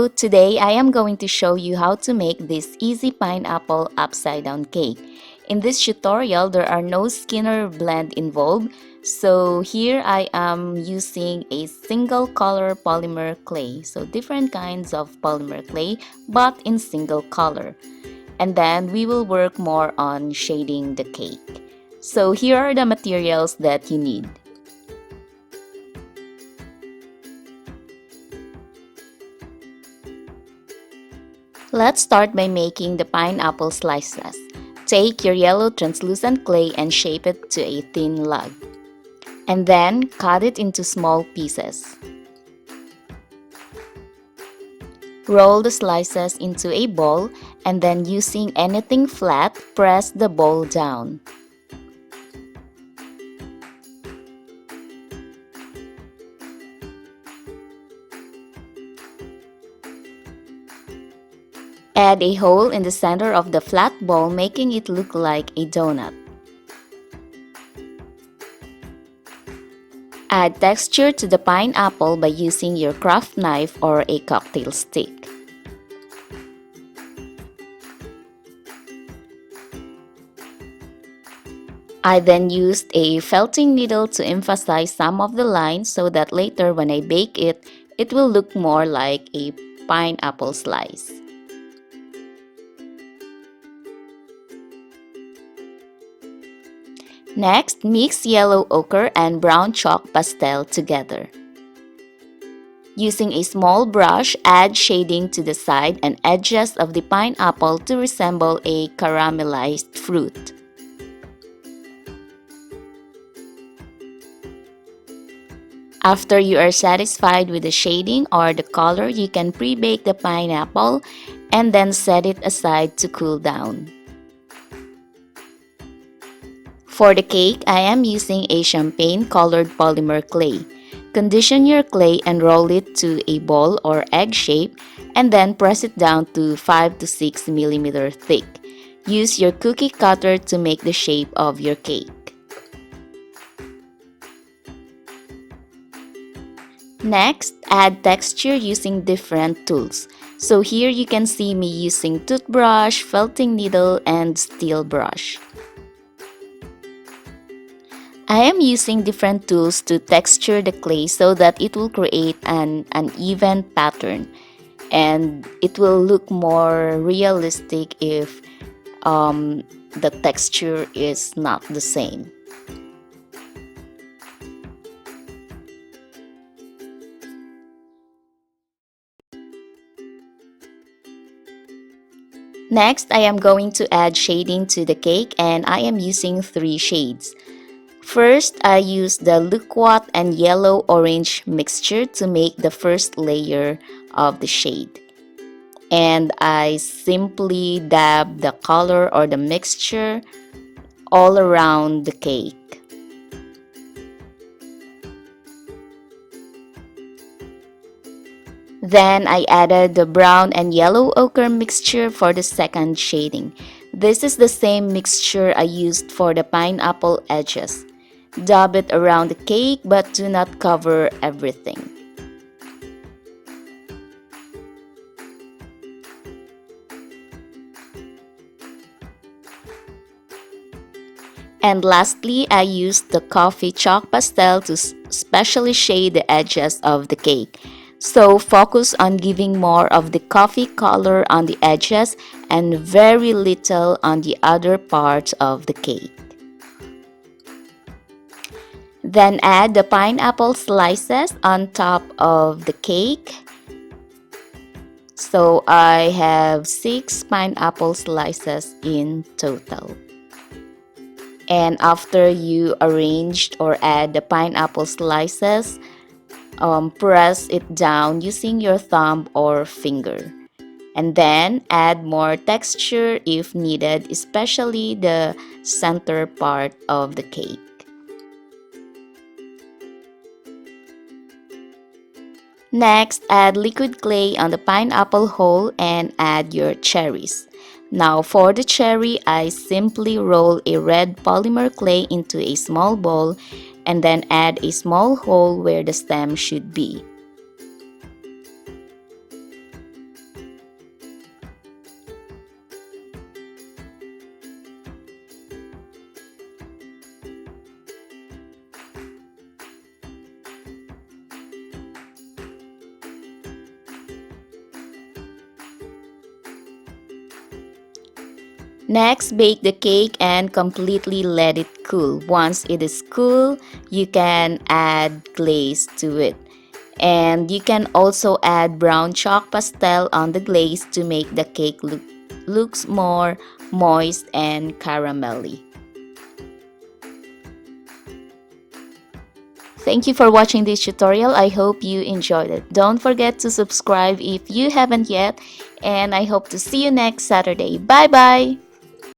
So today I am going to show you how to make this easy pineapple upside down cake. In this tutorial, there are no skinner blend involved. So here I am using a single color polymer clay. So different kinds of polymer clay but in single color. And then we will work more on shading the cake. So here are the materials that you need. Let's start by making the pineapple slices. Take your yellow translucent clay and shape it to a thin log. And then cut it into small pieces. Roll the slices into a bowl and then using anything flat, press the bowl down. Add a hole in the center of the flat ball, making it look like a donut. Add texture to the pineapple by using your craft knife or a cocktail stick. I then used a felting needle to emphasize some of the lines so that later when I bake it, it will look more like a pineapple slice. Next, mix yellow ochre and brown chalk pastel together. Using a small brush, add shading to the side and edges of the pineapple to resemble a caramelized fruit. After you are satisfied with the shading or the color, you can pre-bake the pineapple and then set it aside to cool down. For the cake, I am using a champagne-colored polymer clay. Condition your clay and roll it to a ball or egg shape and then press it down to 5 to 6 mm thick. Use your cookie cutter to make the shape of your cake. Next, add texture using different tools. So here you can see me using toothbrush, felting needle, and steel brush. I am using different tools to texture the clay so that it will create an uneven pattern and it will look more realistic if the texture is not the same. Next, I am going to add shading to the cake and I am using 3 shades. First, I use the liquid and yellow-orange mixture to make the first layer of the shade. And I simply dab the color or the mixture all around the cake. Then I added the brown and yellow ochre mixture for the second shading. This is the same mixture I used for the pineapple edges. Dab it around the cake but do not cover everything. And lastly, I used the coffee chalk pastel to specially shade the edges of the cake. So focus on giving more of the coffee color on the edges and very little on the other parts of the cake. Then add the pineapple slices on top of the cake. So I have 6 pineapple slices in total. And after you arranged or add the pineapple slices, press it down using your thumb or finger. And then add more texture if needed, especially the center part of the cake. Next, add liquid clay on the pineapple hole and add your cherries. Now for the cherry, I simply roll a red polymer clay into a small bowl and then add a small hole where the stem should be. Next, bake the cake and completely let it cool. Once it is cool, you can add glaze to it. And you can also add brown chalk pastel on the glaze to make the cake looks more moist and caramelly. Thank you for watching this tutorial. I hope you enjoyed it. Don't forget to subscribe if you haven't yet, and I hope to see you next Saturday. Bye bye!